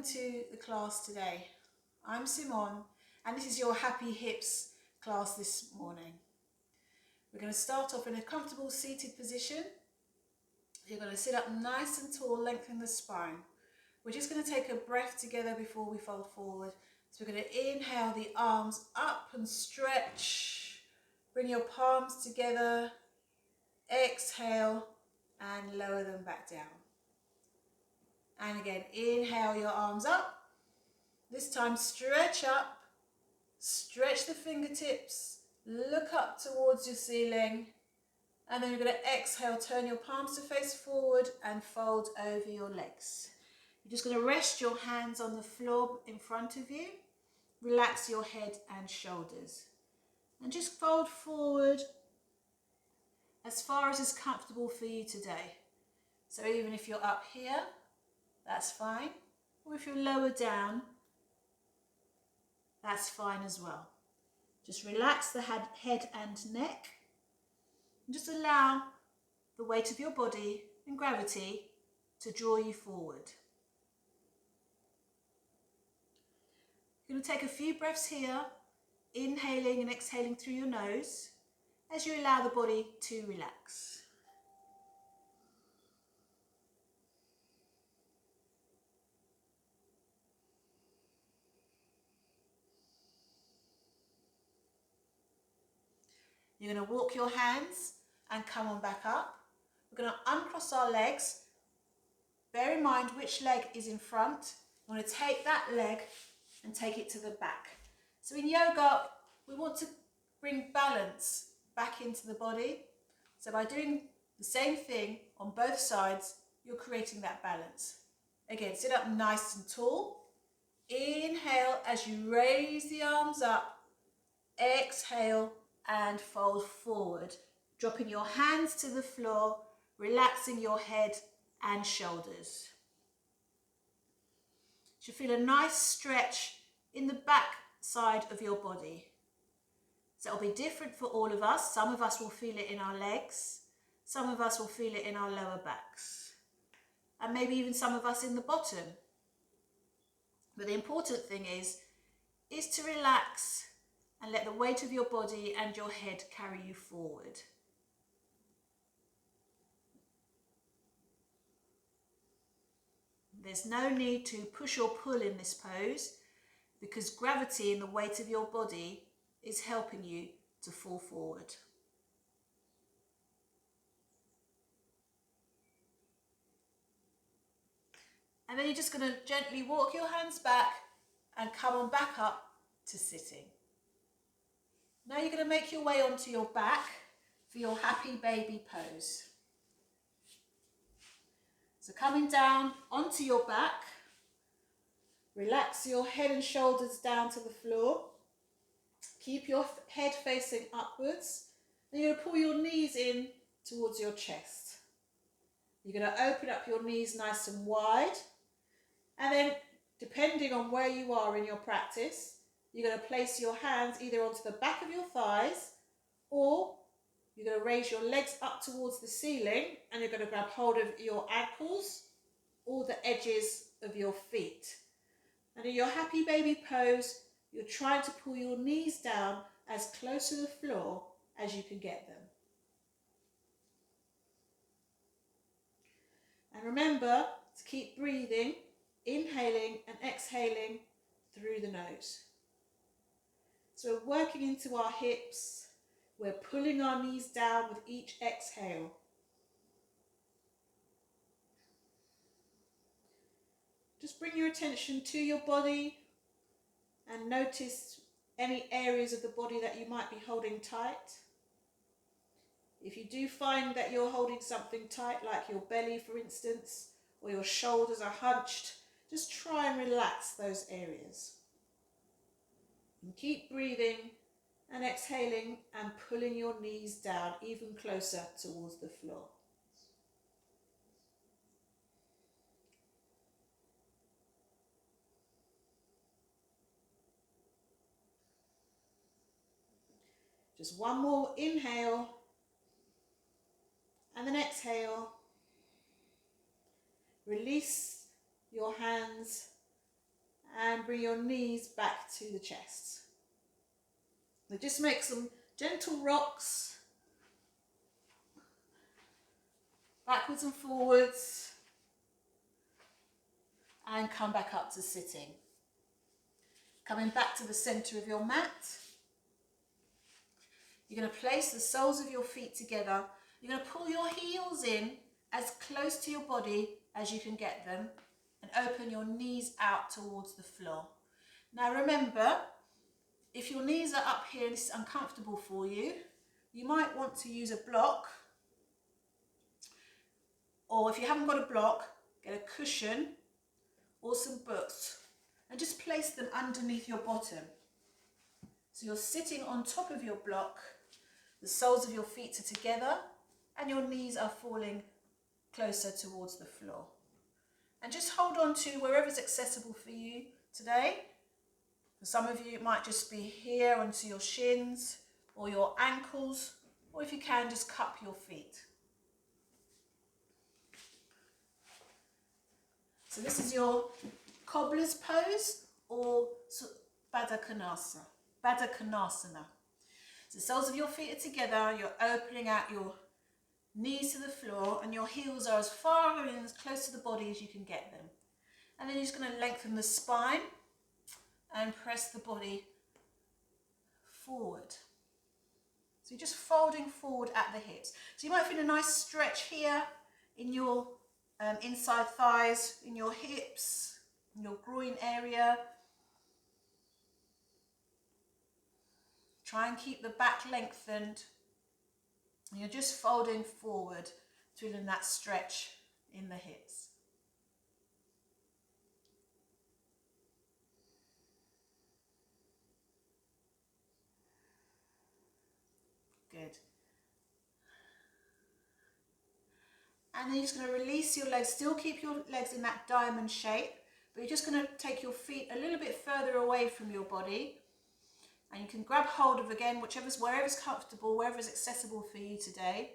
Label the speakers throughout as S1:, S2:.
S1: welcome to the class today. I'm Simone and this is your Happy Hips class this morning. We're going to start off in a comfortable seated position. You're going to sit up nice and tall, lengthen the spine. We're just going to take a breath together before we fold forward. So we're going to inhale the arms up and stretch. Bring your palms together. Exhale and lower them back down. And again, inhale your arms up. This time stretch up, stretch the fingertips, look up towards your ceiling. And then you're going to exhale, turn your palms to face forward and fold over your legs. You're just going to rest your hands on the floor in front of you. Relax your head and shoulders. And just fold forward as far as is comfortable for you today. So even if you're up here, that's fine. Or if you're lower down, that's fine as well. Just relax the head and neck. And just allow the weight of your body and gravity to draw you forward. You're going to take a few breaths here, inhaling and exhaling through your nose as you allow the body to relax. You're going to walk your hands and come on back up. We're going to uncross our legs. Bear in mind which leg is in front. We're going to take that leg and take it to the back. So in yoga, we want to bring balance back into the body. So by doing the same thing on both sides, you're creating that balance. Again, sit up nice and tall. Inhale as you raise the arms up. Exhale and fold forward, dropping your hands to the floor, relaxing your head and shoulders. You should feel a nice stretch in the back side of your body. So it'll be different for all of us. Some of us will feel it in our legs, some of us will feel it in our lower backs, and maybe even some of us in the bottom. But the important thing is to relax and let the weight of your body and your head carry you forward. There's no need to push or pull in this pose because gravity and the weight of your body is helping you to fall forward. And then you're just going to gently walk your hands back and come on back up to sitting. Now you're going to make your way onto your back for your happy baby pose. So coming down onto your back, relax your head and shoulders down to the floor. Keep your head facing upwards. And you're going to pull your knees in towards your chest. You're going to open up your knees nice and wide. And then, depending on where you are in your practice, you're going to place your hands either onto the back of your thighs, or you're going to raise your legs up towards the ceiling and you're going to grab hold of your ankles or the edges of your feet. And in your happy baby pose, you're trying to pull your knees down as close to the floor as you can get them. And remember to keep breathing, inhaling and exhaling through the nose. So we're working into our hips. We're pulling our knees down with each exhale. Just bring your attention to your body and notice any areas of the body that you might be holding tight. If you do find that you're holding something tight, like your belly for instance, or your shoulders are hunched, just try and relax those areas. And keep breathing and exhaling and pulling your knees down even closer towards the floor. Just one more inhale and then exhale. Release your hands and bring your knees back to the chest. Now just make some gentle rocks, backwards and forwards, and come back up to sitting. Coming back to the centre of your mat. You're going to place the soles of your feet together. You're going to pull your heels in as close to your body as you can get them and open your knees out towards the floor. Now remember, if your knees are up here and this is uncomfortable for you, you might want to use a block, or if you haven't got a block, get a cushion or some books and just place them underneath your bottom. So you're sitting on top of your block, the soles of your feet are together and your knees are falling closer towards the floor. And just hold on to wherever's accessible for you today. For some of you it might just be here onto your shins or your ankles, or if you can, just cup your feet. So this is your cobbler's pose or Baddha Konasana. So the soles of your feet are together, you're opening out your knees to the floor and your heels are as far in, as close to the body as you can get them. And then you're just going to lengthen the spine and press the body forward. So you're just folding forward at the hips. So you might feel a nice stretch here in your inside thighs, in your hips, in your groin area. Try and keep the back lengthened. And you're just folding forward, feeling that stretch in the hips. Good. And then you're just going to release your legs. Still keep your legs in that diamond shape, but you're just going to take your feet a little bit further away from your body. And you can grab hold of, again, wherever's comfortable, wherever's accessible for you today.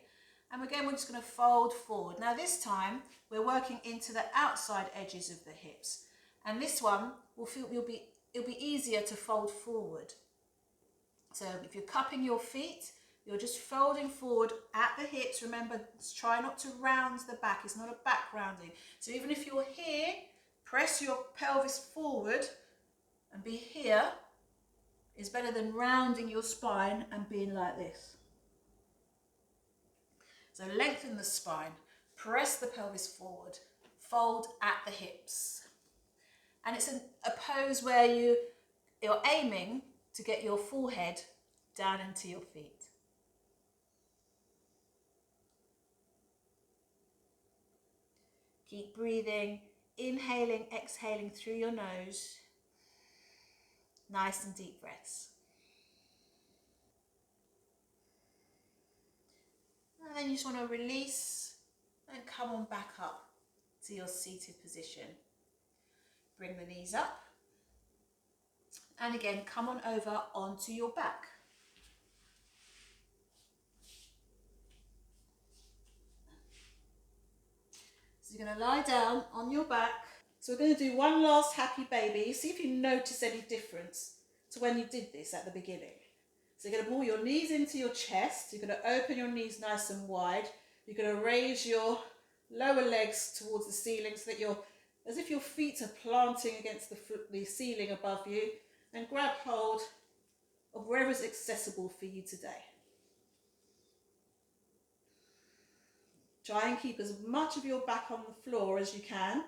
S1: And again, we're just going to fold forward. Now this time, we're working into the outside edges of the hips. And this one, it'll be easier to fold forward. So if you're cupping your feet, you're just folding forward at the hips. Remember, try not to round the back. It's not a back rounding. So even if you're here, press your pelvis forward and be here. Is better than rounding your spine and being like this. So lengthen the spine, press the pelvis forward, fold at the hips. And it's a pose where you're aiming to get your forehead down into your feet. Keep breathing, inhaling, exhaling through your nose. Nice and deep breaths. And then you just want to release and come on back up to your seated position. Bring the knees up. And again, come on over onto your back. So you're going to lie down on your back. So we're going to do one last happy baby. See if you notice any difference to when you did this at the beginning. So you're going to pull your knees into your chest. You're going to open your knees nice and wide. You're going to raise your lower legs towards the ceiling so that as if your feet are planting against the ceiling above you, and grab hold of wherever is accessible for you today. Try and keep as much of your back on the floor as you can.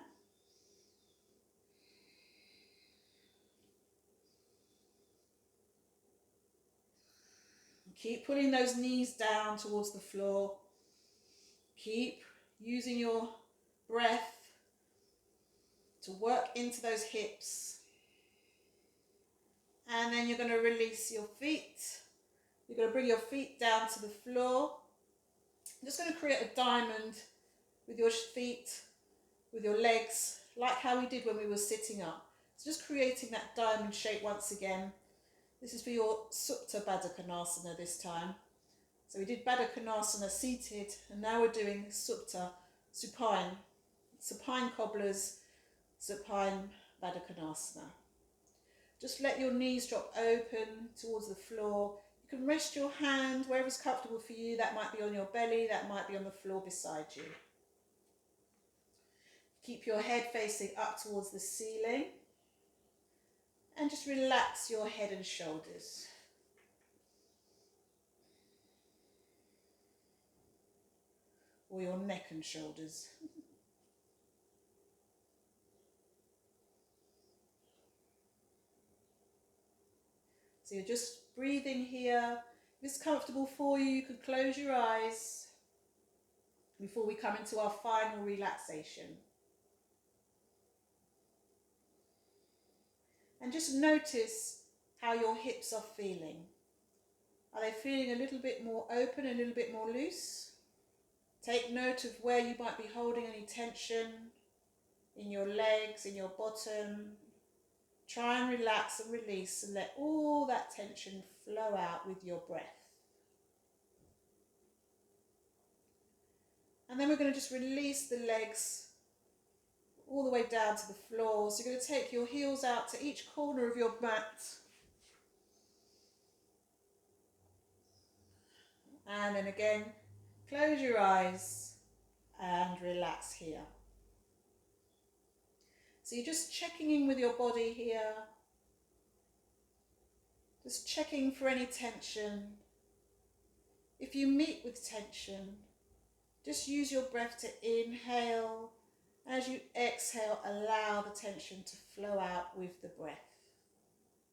S1: Keep pulling those knees down towards the floor. Keep using your breath to work into those hips. And then you're going to release your feet. You're going to bring your feet down to the floor. I'm just going to create a diamond with your feet, with your legs, like how we did when we were sitting up. So just creating that diamond shape once again. This is for your Supta Baddha Konasana this time. So we did Baddha Konasana seated, and now we're doing Supta, supine cobblers, supine Baddha Konasana. Just let your knees drop open towards the floor. You can rest your hand wherever's comfortable for you. That might be on your belly, that might be on the floor beside you. Keep your head facing up towards the ceiling. And just relax your head and shoulders. Or your neck and shoulders. So you're just breathing here. If it's comfortable for you, you could close your eyes before we come into our final relaxation. And just notice how your hips are feeling. Are they feeling a little bit more open, a little bit more loose? Take note of where you might be holding any tension in your legs, in your bottom. Try and relax and release and let all that tension flow out with your breath. And then we're going to just release the legs all the way down to the floor. So you're going to take your heels out to each corner of your mat. And then again, close your eyes and relax here. So you're just checking in with your body here. Just checking for any tension. If you meet with tension, just use your breath to inhale. As you exhale, allow the tension to flow out with the breath.